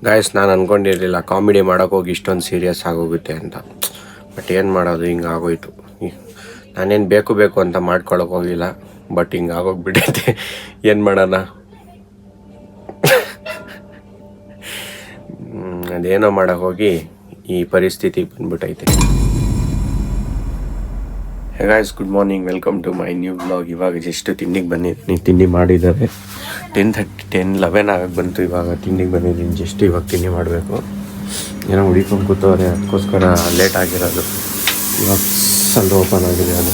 Guys, ನಾನು ಅಂದ್ಕೊಂಡಿರಲಿಲ್ಲ comedy ಮಾಡೋಕೆ ಹೋಗಿ ಇಷ್ಟೊಂದು ಸೀರಿಯಸ್ ಆಗೋಗುತ್ತೆ ಅಂತ. ಬಟ್ ಏನು ಮಾಡೋದು, ಹಿಂಗೆ ಆಗೋಯ್ತು. ನಾನೇನು ಬೇಕು ಅಂತ ಮಾಡ್ಕೊಳಕ್ಕೆ ಹೋಗಿಲ್ಲ, ಬಟ್ ಹಿಂಗೆ ಆಗೋಗ್ಬಿಟ್ಟೈತೆ. ಏನು ಮಾಡೋಣ, ಅದೇನೋ ಮಾಡೋಕೆ ಹೋಗಿ ಈ ಪರಿಸ್ಥಿತಿ ಬಂದ್ಬಿಟ್ಟೈತೆ. Guys, good morning, welcome to my new blog. ಇವಾಗ ಜಸ್ಟ್ ತಿಂಡಿಗೆ ಬಂದಿದ್ದೀನಿ. ತಿಂಡಿ ಮಾಡಿದ್ದಾರೆ 10:11 ಆಗಕ್ಕೆ ಬಂತು. ಇವಾಗ ತಿಂಡಿಗೆ ಬಂದಿದ್ದೀನಿ. ಜಸ್ಟ್ ಇವಾಗ ತಿಂಡಿ ಮಾಡಬೇಕು. ಏನೋ ಹುಡಿಕೊಂಡು ಕೂತವ್ರೆ, ಅದಕ್ಕೋಸ್ಕರ ಲೇಟ್ ಆಗಿರೋದು. ಇವಾಗ ಸ್ವಲ್ಪ ಓಪನ್ ಆಗಿದೆ ಅದು.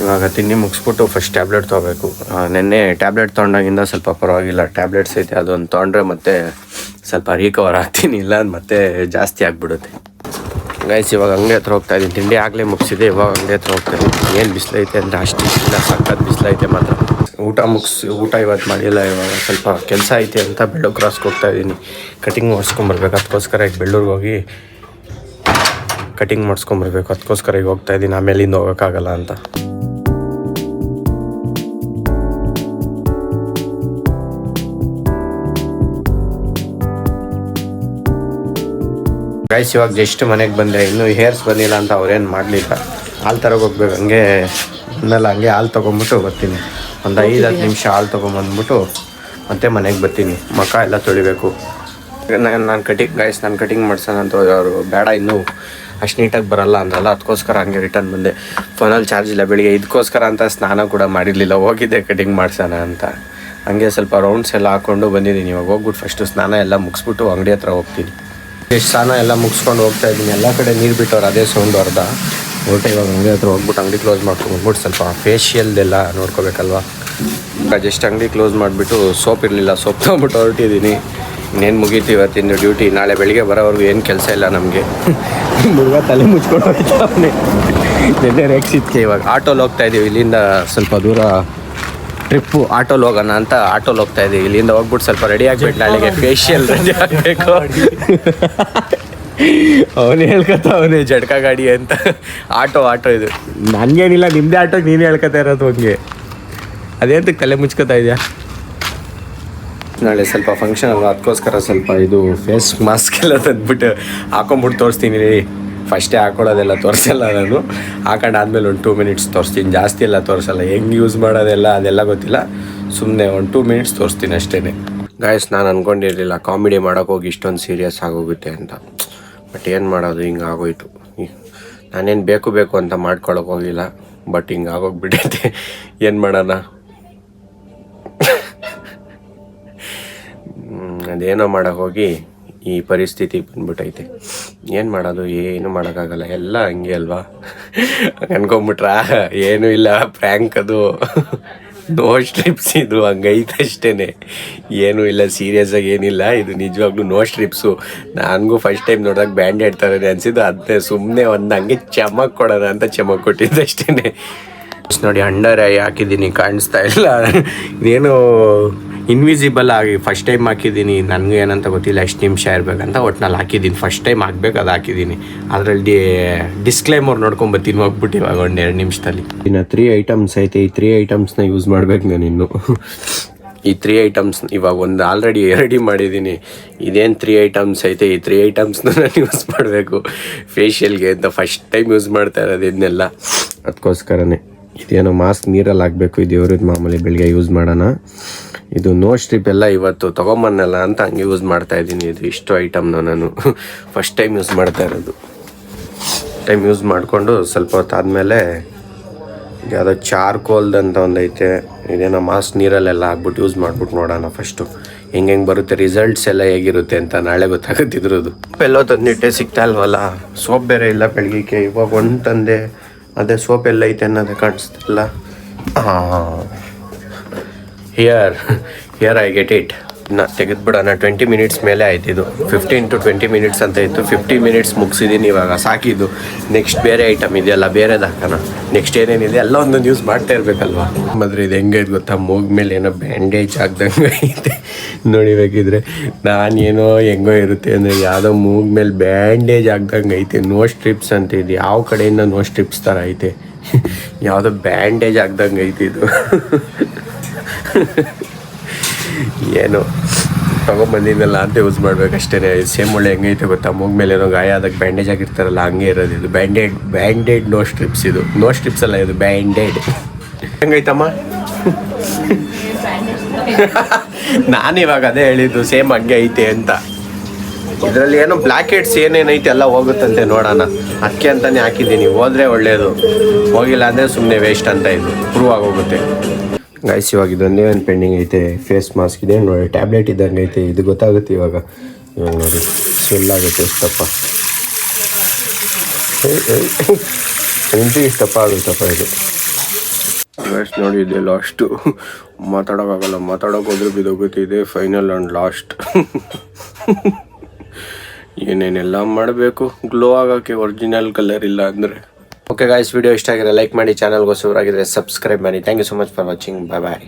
ಇವಾಗ ತಿಂಡಿ ಮುಗಿಸ್ಬಿಟ್ಟು ಫಸ್ಟ್ ಟ್ಯಾಬ್ಲೆಟ್ ತೊಗೋಬೇಕು. ನೆನ್ನೆ ಟ್ಯಾಬ್ಲೆಟ್ ತೊಗೊಂಡಾಗಿಂದ ಸ್ವಲ್ಪ ಪರವಾಗಿಲ್ಲ. ಟ್ಯಾಬ್ಲೆಟ್ಸ್ ಐತೆ, ಅದೊಂದು ತೊಗೊಂಡ್ರೆ ಮತ್ತೆ ಸ್ವಲ್ಪ ರಿಕವರ್ ಆಗ್ತೀನಿ, ಇಲ್ಲ ಮತ್ತೆ ಜಾಸ್ತಿ ಆಗಿಬಿಡುತ್ತೆ. ಗೈಸ್, ಇವಾಗ ಅಂಗಡಿ ಹತ್ರ ಹೋಗ್ತಾಯಿದ್ದೀನಿ. ತಿಂಡಿ ಆಗಲೇ ಮುಗಿಸಿದೆ, ಇವಾಗ ಅಂಗಡಿ ಹತ್ರ ಹೋಗ್ತಾಯಿದ್ದೀನಿ. ಏನು ಬಿಸಿಲೈತೆ ಅಂದರೆ ಅಷ್ಟು ಇಲ್ಲ, ಸಖತ್ ಬಿಸಿಲೈತೆ ಮಾತ್ರ. ಊಟ ಇವತ್ತು ಮಾಡಿಲ್ಲ. ಇವಾಗ ಸ್ವಲ್ಪ ಕೆಲಸ ಐತೆ ಅಂತ ಬೆಳ್ಳೂರು ಕ್ರಾಸ್ಗೆ ಹೋಗ್ತಾಯಿದ್ದೀನಿ. ಕಟಿಂಗ್ ಮಾಡಿಸ್ಕೊಂಬರ್ಬೇಕು, ಅದಕ್ಕೋಸ್ಕರ ಈಗ ಬೆಳ್ಳೂರಿಗೆ ಹೋಗಿ ಕಟಿಂಗ್ ಮಾಡಿಸ್ಕೊಂಬರ್ಬೇಕು. ಅದಕ್ಕೋಸ್ಕರ ಈಗ ಹೋಗ್ತಾಯಿದ್ದೀನಿ. ಆಮೇಲಿಂದ ಹೋಗೋಕ್ಕಾಗಲ್ಲ ಅಂತ. ಗೈಸ್, ಇವಾಗ ಜಸ್ಟ್ ಮನೆಗೆ ಬಂದೆ. ಇನ್ನೂ ಹೇರ್ಸ್ ಬಂದಿಲ್ಲ ಅಂತ ಅವ್ರೇನು ಮಾಡಲಿಲ್ಲ. ಹಾಲು ತರೋಕೆ ಹೋಗ್ಬೇಕು. ಹಂಗೆ ಹಾಲು ತೊಗೊಂಬಿಟ್ಟು ಬರ್ತೀನಿ. ಒಂದು 5-10 ನಿಮಿಷ ಹಾಲು ತೊಗೊಂಬಂದ್ಬಿಟ್ಟು ಮತ್ತೆ ಮನೆಗೆ ಬರ್ತೀನಿ. ಮುಖ ಎಲ್ಲ ತೊಳಿಬೇಕು. ನಾನು ಕಟಿಂಗ್ ಮಾಡ್ಸೋಣ ಅಂತ ಅವರು ಬೇಡ, ಇನ್ನೂ ಅಷ್ಟು ನೀಟಾಗಿ ಬರಲ್ಲ ಅಂದಲ್ಲ, ಅದಕ್ಕೋಸ್ಕರ ಹಂಗೆ ರಿಟರ್ನ್ ಬಂದೆ. ಫೋನಲ್ಲಿ ಚಾರ್ಜ್ ಇಲ್ಲ. ಬೆಳಿಗ್ಗೆ ಇದಕ್ಕೋಸ್ಕರ ಅಂತ ಸ್ನಾನ ಕೂಡ ಮಾಡಿರಲಿಲ್ಲ, ಹೋಗಿದ್ದೆ ಕಟಿಂಗ್ ಮಾಡ್ಸೋಣ ಅಂತ. ಹಂಗೆ ಸ್ವಲ್ಪ ರೌಂಡ್ಸ್ ಎಲ್ಲ ಹಾಕ್ಕೊಂಡು ಬಂದಿದ್ದೀನಿ. ಇವಾಗ ಹೋಗ್ಬಿಟ್ಟು ಫಸ್ಟು ಸ್ನಾನ ಎಲ್ಲ ಮುಗಿಸ್ಬಿಟ್ಟು ಅಂಗಡಿ ಹತ್ರ ಹೋಗ್ತೀನಿ. ಸ್ನಾನ ಎಲ್ಲ ಮುಗಿಸ್ಕೊಂಡು ಹೋಗ್ತಾಯಿದ್ದೀನಿ. ಎಲ್ಲ ಕಡೆ ನೀರು ಬಿಟ್ಟವ್ರು, ಅದೇ ಸೌಂಡು ಅರ್ಧ ಹೊರಟೆ. ಇವಾಗ ಅಂಗಡಿ ಹತ್ರ ಹೋಗ್ಬಿಟ್ಟು ಅಂಗಡಿ ಕ್ಲೋಸ್ ಮಾಡ್ಕೊಂಡ್ಬಿಟ್ಟು ಸ್ವಲ್ಪ ಫೇಶಿಯಲ್ದೆಲ್ಲ ನೋಡ್ಕೋಬೇಕಲ್ವ. ಜಸ್ಟ್ ಅಂಗಡಿ ಕ್ಲೋಸ್ ಮಾಡಿಬಿಟ್ಟು ಸೋಪ್ ಇರಲಿಲ್ಲ, ಸೋಪ್ ತೊಗೊಂಬಿಟ್ಟು ಹೊರಟಿದ್ದೀನಿ. ಇನ್ನೇನು ಮುಗೀತು ಇವತ್ತಿಂದು ಡ್ಯೂಟಿ. ನಾಳೆ ಬೆಳಿಗ್ಗೆ ಬರೋವರೆಗೂ ಏನು ಕೆಲಸ ಇಲ್ಲ ನಮಗೆ. ಮುಳುಗ ತಲೆ ಮುಚ್ಕೊಂಡು ಹೋಗ್ತಾವನೆ. ನೆನ್ನೆ ರೇಕ್ಸಿದ್ಕೆ ಇವಾಗ ಆಟೋಲ್ಲಿ ಹೋಗ್ತಾಯಿದ್ದೀವಿ. ಇಲ್ಲಿಂದ ಸ್ವಲ್ಪ ದೂರ ಟ್ರಿಪ್ಪು ಆಟೋಲ್ಲಿ ಹೋಗೋಣ ಅಂತ ಆಟೋಲ್ಲಿ ಹೋಗ್ತಾಯಿದ್ದೀವಿ. ಇಲ್ಲಿಂದ ಹೋಗ್ಬಿಟ್ಟು ಸ್ವಲ್ಪ ರೆಡಿ ಆಗಿಬಿಟ್ಟು ನಾಳೆಗೆ ಫೇಶಿಯಲ್ ರೆಡಿ ಆಗಬೇಕು. ಅವನು ಹೇಳ್ಕೊತಾವನೆ ಜಡ್ಕ ಗಾಡಿ ಅಂತ. ಆಟೋ ಇದು ನನಗೇನಿಲ್ಲ, ನಿಮ್ಮದೇ ಆಟೋಗೆ ನೀನು ಹೇಳ್ಕೊತಾ ಇರೋದು. ಹಂಗೆ ಅದೇಂತಕ್ಕೆ ತಲೆ ಮುಚ್ಕೋತಾ ಇದೆಯಾ? ನಾಳೆ ಸ್ವಲ್ಪ ಫಂಕ್ಷನ್ ಅಲ್ವಾ, ಅದಕ್ಕೋಸ್ಕರ ಸ್ವಲ್ಪ ಇದು ಫೇಸ್ ಮಾಸ್ಕ್ ಎಲ್ಲ ತಂದ್ಬಿಟ್ಟು ಹಾಕೊಂಬಿಟ್ಟು ತೋರಿಸ್ತೀನಿ. ಫಸ್ಟೇ ಹಾಕೊಳ್ಳೋದೆಲ್ಲ ತೋರಿಸಲ್ಲ ನಾನು. ಹಾಕೊಂಡಾದ್ಮೇಲೆ ಒಂದು 2 ಮಿನಿಟ್ಸ್ ತೋರಿಸ್ತೀನಿ, ಜಾಸ್ತಿ ಎಲ್ಲ ತೋರಿಸಲ್ಲ. ಹೆಂಗೆ ಯೂಸ್ ಮಾಡೋದೆಲ್ಲ ಅದೆಲ್ಲ ಗೊತ್ತಿಲ್ಲ, ಸುಮ್ಮನೆ ಒಂದು 2 ಮಿನಿಟ್ಸ್ ತೋರಿಸ್ತೀನಿ ಅಷ್ಟೇ. ಗಾಯ್ಸ್, ನಾನು ಅಂದ್ಕೊಂಡಿರಲಿಲ್ಲ ಕಾಮಿಡಿ ಮಾಡೋಕೆ ಹೋಗಿ ಇಷ್ಟೊಂದು ಸೀರಿಯಸ್ ಆಗೋಗುತ್ತೆ ಅಂತ. ಬಟ್ ಏನು ಮಾಡೋದು, ಹಿಂಗೆ ಆಗೋಯ್ತು. ನಾನೇನು ಬೇಕು ಅಂತ ಮಾಡ್ಕೊಳಕ್ಕೆ ಹೋಗಿಲ್ಲ, ಬಟ್ ಹಿಂಗೆ ಆಗೋಗ್ಬಿಟ್ಟೈತೆ. ಏನು ಮಾಡೋಣ, ಅದೇನೋ ಮಾಡೋಕೆ ಹೋಗಿ ಈ ಪರಿಸ್ಥಿತಿ ಬಂದ್ಬಿಟ್ಟೈತೆ. ಏನು ಮಾಡೋದು, ಏನು ಮಾಡೋಕ್ಕಾಗಲ್ಲ. ಎಲ್ಲ ಹಂಗೆ ಅಲ್ವಾ, ಅನ್ಕೊಂಬಿಟ್ರಾ ಏನೂ ಇಲ್ಲ, ಪ್ರ್ಯಾಂಕ್ ಅದು, ನೋ ಸ್ಟ್ರಿಪ್ಸ್ ಇದು, ಹಂಗೈತೆ ಅಷ್ಟೇ. ಏನೂ ಇಲ್ಲ, ಸೀರಿಯಸ್ಸಾಗಿ ಏನಿಲ್ಲ. ಇದು ನಿಜವಾಗ್ಲೂ ನೋ ಸ್ಟ್ರಿಪ್ಸು. ನನಗೂ ಫಸ್ಟ್ ಟೈಮ್ ನೋಡಿದಾಗ ಬ್ಯಾಂಡೇಡ್ ಥರನೇ ಅನಿಸಿದ್ದು. ಅದನ್ನೇ ಸುಮ್ಮನೆ ಒಂದು ಹಂಗೆ ಚಮಕ್ ಕೊಡೋಣ ಅಂತ ಚಮಕ್ ಕೊಟ್ಟಿದ್ದು ಅಷ್ಟೇ. ನೋಡಿ, ಅಂಡರ್ ಐ ಹಾಕಿದ್ದೀನಿ, ಕಾಣಿಸ್ತಾ ಇಲ್ಲ. ಇದೇನು ಇನ್ವಿಸಿಬಲ್ ಆಗಿ ಫಸ್ಟ್ ಟೈಮ್ ಹಾಕಿದ್ದೀನಿ. ನನಗೂ ಏನಂತ ಗೊತ್ತಿಲ್ಲ, ಎಷ್ಟು ನಿಮಿಷ ಇರಬೇಕಂತ. ಒಟ್ಟಿನಲ್ಲಿ ಹಾಕಿದ್ದೀನಿ. ಫಸ್ಟ್ ಟೈಮ್ ಹಾಕ್ಬೇಕು, ಅದು ಹಾಕಿದ್ದೀನಿ. ಅದರಲ್ಲಿ ಡಿಸ್ಕ್ಲೈಮರ್ ನೋಡ್ಕೊಂಬತ್ತೀನಿ ಹೋಗ್ಬಿಟ್ಟು ಇವಾಗ 1-2 ನಿಮಿಷದಲ್ಲಿ. ಇನ್ನು 3 ಐಟಮ್ಸ್ ಐತೆ. ಈ 3 ಐಟಮ್ಸ್ನ ಯೂಸ್ ಮಾಡ್ಬೇಕು ನಾನು ಇನ್ನು. ಈ 3 ಐಟಮ್ಸ್ ಇವಾಗ ಒಂದು ಆಲ್ರೆಡಿ ರೆಡಿ ಮಾಡಿದ್ದೀನಿ. ಇದೇನು 3 ಐಟಮ್ಸ್ ಐತೆ, ಈ 3 ಐಟಮ್ಸ್ನ ನಾನು ಯೂಸ್ ಮಾಡಬೇಕು ಫೇಶಿಯಲ್ಗೆ ಅಂತ. ಫಸ್ಟ್ ಟೈಮ್ ಯೂಸ್ ಮಾಡ್ತಾ ಇರೋದು ಇದನ್ನೆಲ್ಲ, ಅದಕ್ಕೋಸ್ಕರನೇ. ಇದೇನೋ ಮಾಸ್ಕ್ ನೀರಲ್ಲಿ ಹಾಕಬೇಕು. ಇದು ಇವ್ರದ್ದು ಮಾಮೂಲಿ ಬೆಳಿಗ್ಗೆ ಯೂಸ್ ಮಾಡೋಣ. ಇದು ನೋ ಸ್ಟ್ರಿಪ್ ಎಲ್ಲ ಇವತ್ತು ತೊಗೊಂಬನ್ನಲ್ಲ ಅಂತ ಹಂಗೆ ಯೂಸ್ ಮಾಡ್ತಾಯಿದ್ದೀನಿ. ಇದು ಇಷ್ಟು ಐಟಮ್ನ ನಾನು ಫಸ್ಟ್ ಟೈಮ್ ಯೂಸ್ ಮಾಡ್ತಾ ಇರೋದು. ಟೈಮ್ ಯೂಸ್ ಮಾಡಿಕೊಂಡು ಸ್ವಲ್ಪ ಹೊತ್ತಾದಮೇಲೆ ಯಾವುದೋ ಚಾರ್ಕೋಲ್ದಂತ ಒಂದೈತೆ. ಇದೇನೋ ಮಾಸ್ಕ್ ನೀರಲ್ಲೆಲ್ಲ ಹಾಕ್ಬಿಟ್ಟು ಯೂಸ್ ಮಾಡ್ಬಿಟ್ಟು ನೋಡೋಣ ಫಸ್ಟು ಹೆಂಗೆ ಬರುತ್ತೆ, ರಿಸಲ್ಟ್ಸ್ ಎಲ್ಲ ಹೇಗಿರುತ್ತೆ ಅಂತ ನಾಳೆ ಗೊತ್ತಾಗುತ್ತಿದ್ರದು. ಎಲ್ಲೋ ತಂದಿಟ್ಟೆ, ಸಿಗ್ತಾ ಇಲ್ವಲ್ಲ. ಸೋಪ್ ಬೇರೆ ಇಲ್ಲ ಬೆಳಗ್ಗೆ. ಇವಾಗ ಒಂದು ತಂದೆ, ಅದೇ ಸೋಪ್ ಎಲ್ಲ ಐತೆ ಅನ್ನೋದೇ ಕಾಣಿಸ್ತಿಲ್ಲ. Here I get it. ತೆಗೆದ್ಬಿಡೋಣ. 20 ಮಿನಿಟ್ಸ್ ಮೇಲೆ ಆಯ್ತು. ಇದು 15 to 20 ಮಿನಿಟ್ಸ್ ಅಂತ ಇತ್ತು. 50 ಮಿನಿಟ್ಸ್ ಮುಗಿಸಿದ್ದೀನಿ. ಇವಾಗ ಸಾಕಿದ್ದು. ನೆಕ್ಸ್ಟ್ ಬೇರೆ ಐಟಮ್ ಇದೆಯಲ್ಲ, ಬೇರೆದು ಹಾಕೋಣ. ನೆಕ್ಸ್ಟ್ ಏನೇನಿದೆ ಎಲ್ಲ ಒಂದೊಂದು ಯೂಸ್ ಮಾಡ್ತಾ ಇರಬೇಕಲ್ವ. ಮಾತ್ರ ಇದು ಹೆಂಗೈತೆ ಗೊತ್ತಾ, ಮೂಗ್ ಮೇಲೆ ಏನೋ ಬ್ಯಾಂಡೇಜ್ ಆಗ್ದಂಗೆ ಐತೆ. ನೋಡಿಬೇಕಿದ್ರೆ ನಾನೇನೋ ಹೆಂಗೋ ಇರುತ್ತೆ ಅಂದರೆ ಯಾವುದೋ ಮೂಗ್ ಮೇಲೆ ಬ್ಯಾಂಡೇಜ್ ಆಗ್ದಂಗೆ ಐತೆ. ನೋ ಸ್ಟ್ರಿಪ್ಸ್ ಅಂತ ಇದು ಯಾವ ಕಡೆಯಿಂದ ನೋ ಸ್ಟ್ರಿಪ್ಸ್ ಥರ ಐತೆ. ಯಾವುದೋ ಬ್ಯಾಂಡೇಜ್ ಆಗ್ದಂಗೆ ಐತೆ ಇದು. ಏನು ತೊಗೊಂಬಂದಿದ್ದಲ್ಲ ಅಂತ ಯೂಸ್ ಮಾಡ್ಬೇಕಷ್ಟೇ. ಸೇಮ್ ಒಳ್ಳೆ ಹೆಂಗೈತೆ ಗೊತ್ತಾ, ಮೂಗ್ ಮೇಲೆ ಏನೋ ಗಾಯ ಅದಕ್ಕೆ ಬ್ಯಾಂಡೇಜ್ ಆಗಿರ್ತಾರಲ್ಲ ಹಂಗೆ ಇರೋದು ಇದು. ಬ್ಯಾಂಡೇಡ್ ನೋ ಸ್ಟ್ರಿಪ್ಸ್ ಇದು. ನೋ ಸ್ಟ್ರಿಪ್ಸ್ ಅಲ್ಲ ಇದು, ಬ್ಯಾಂಡೇಡ್. ಹೆಂಗೈತಮ್ಮ? ನಾನಿವಾಗ ಅದೇ ಹೇಳಿದ್ದು, ಸೇಮ್ ಹಂಗೆ ಐತೆ ಅಂತ. ಇದರಲ್ಲಿ ಏನೋ ಬ್ಲ್ಯಾಕ್ ಹೆಡ್ಸ್ ಏನೇನೈತೆ ಎಲ್ಲ ಹೋಗುತ್ತಂತೆ, ನೋಡೋಣ. ಅದಕ್ಕೆ ಅಂತಲೇ ಹಾಕಿದ್ದೀನಿ. ಹೋದರೆ ಒಳ್ಳೆಯದು, ಹೋಗಿಲ್ಲ ಅಂದರೆ ಸುಮ್ಮನೆ ವೇಸ್ಟ್ ಅಂತ. ಇದು ಪ್ರೂವ್ ಆಗೋಗುತ್ತೆ ಗೈಸ್. ಇವಾಗ ಇದೊಂದೇ ಒಂದು ಪೆಂಡಿಂಗ್ ಐತೆ, ಫೇಸ್ ಮಾಸ್ಕ್ ಇದೆ ನೋಡಿ. ಟ್ಯಾಬ್ಲೆಟ್ ಇದ್ದಂಗೆ ಐತೆ ಇದು, ಗೊತ್ತಾಗುತ್ತೆ ಇವಾಗ ನೋಡಿ. ಸ್ವೆಲ್ ಆಗುತ್ತೆ ಎಷ್ಟಪ್ಪ, ಇಷ್ಟಪ್ಪ ಆಗುತ್ತಪ್ಪ ಇದು. ನೋಡಿ ಇದೆ ಲಾಸ್ಟು. ಮಾತಾಡೋಕ್ಕಾಗಲ್ಲ, ಮಾತಾಡೋಕೆ ಹೋದ್ರೆ ಬಿದ್ದೋಗುತ್ತೆ. ಇದೆ ಫೈನಲ್ ಆ್ಯಂಡ್ ಲಾಸ್ಟ್. ಏನೇನೆಲ್ಲ ಮಾಡಬೇಕು ಗ್ಲೋ ಆಗೋಕ್ಕೆ, ಒರಿಜಿನಲ್ ಕಲರ್ ಇಲ್ಲ ಅಂದರೆ. ಓಕೆ ಗಾಯ್ಸ್, ವಿಡಿಯೋ ಇಷ್ಟ ಆಗಿದ್ರೆ ಲೈಕ್ ಮಾಡಿ, ಚಾನಲ್ಗೆ ಹೊಸಬರಾಗಿದ್ದರೆ ಸಬ್ಸ್ಕ್ರೈಬ್ ಮಾಡಿ. Thank you so much for watching. Bye bye.